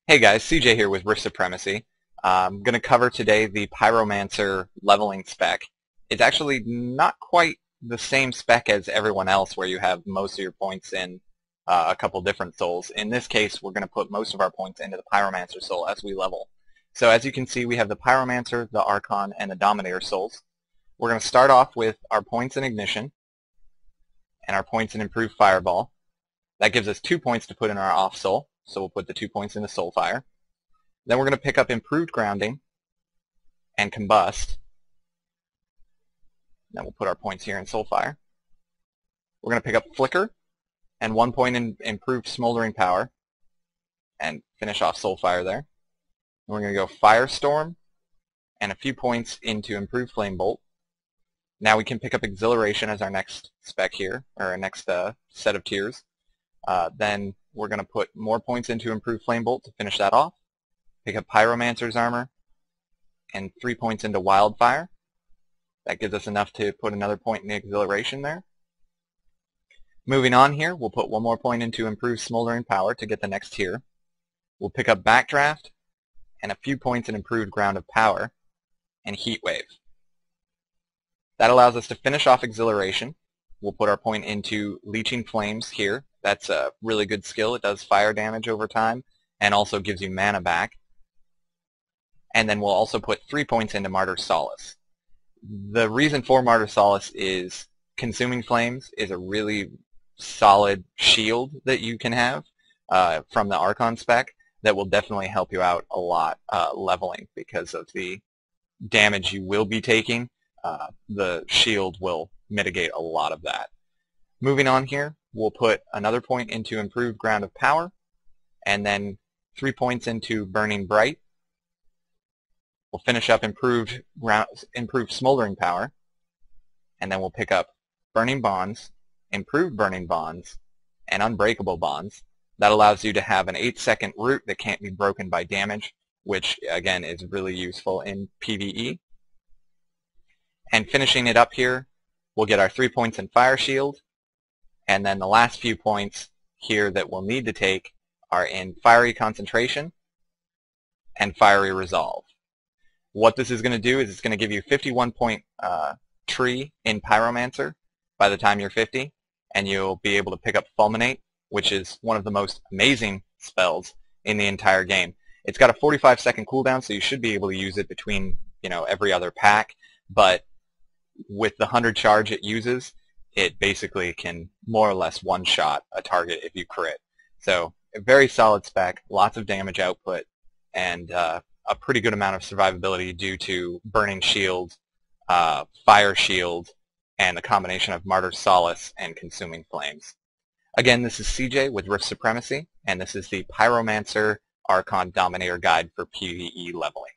Hey guys, CJ here with Rift Supremacy. I'm going to cover today the Pyromancer leveling spec. It's actually not quite the same spec as everyone else where you have most of your points in a couple different souls. In this case, we're going to put most of our points into the Pyromancer soul as we level. So as you can see, we have the Pyromancer, the Archon, and the Dominator souls. We're going to start off with our points in Ignition and our points in Improved Fireball. That gives us 2 points to put in our off soul. So we'll put the 2 points into Soulfire. Then we're going to pick up Improved Grounding and Combust. Then we'll put our points here in Soulfire. We're going to pick up Flicker and 1 point in Improved Smoldering Power and finish off Soulfire there. And we're going to go Firestorm and a few points into Improved Flame Bolt. Now we can pick up Exhilaration as our next spec here, or our next set of tiers. Then we're going to put more points into Improved Flame Bolt to finish that off. Pick up Pyromancer's Armor and 3 points into Wildfire. That gives us enough to put another point in the Exhilaration there. Moving on here, we'll put 1 more point into Improved Smoldering Power to get the next tier. We'll pick up Backdraft and a few points in Improved Ground of Power and Heat Wave. That allows us to finish off Exhilaration. We'll put our point into Leeching Flames here. That's a really good skill. It does fire damage over time and also gives you mana back. And then we'll also put 3 points into Martyr's Solace. The reason for Martyr's Solace is Consuming Flames is a really solid shield that you can have from the Archon spec that will definitely help you out a lot leveling because of the damage you will be taking. The shield will mitigate a lot of that. Moving on here, we'll put another point into Improved Ground of Power, and then 3 points into Burning Bright. We'll finish up Improved Smoldering Power, and then we'll pick up Burning Bonds, Improved Burning Bonds, and Unbreakable Bonds. That allows you to have an 8-second root that can't be broken by damage, which again is really useful in PvE. And finishing it up here, we'll get our 3 points in Fire Shield, and then the last few points here that we'll need to take are in Fiery Concentration and Fiery Resolve. What this is going to do is it's going to give you 51 point tree in Pyromancer by the time you're 50, and you'll be able to pick up Fulminate, which is one of the most amazing spells in the entire game. It's got a 45-second cooldown, so you should be able to use it between every other pack, but with the 100 charge it uses, it basically can more or less one-shot a target if you crit. So a very solid spec, lots of damage output, and a pretty good amount of survivability due to Burning Shield, Fire Shield, and the combination of Martyr's Solace and Consuming Flames. Again, this is CJ with Rift Supremacy, and this is the Pyromancer Archon Dominator Guide for PvE leveling.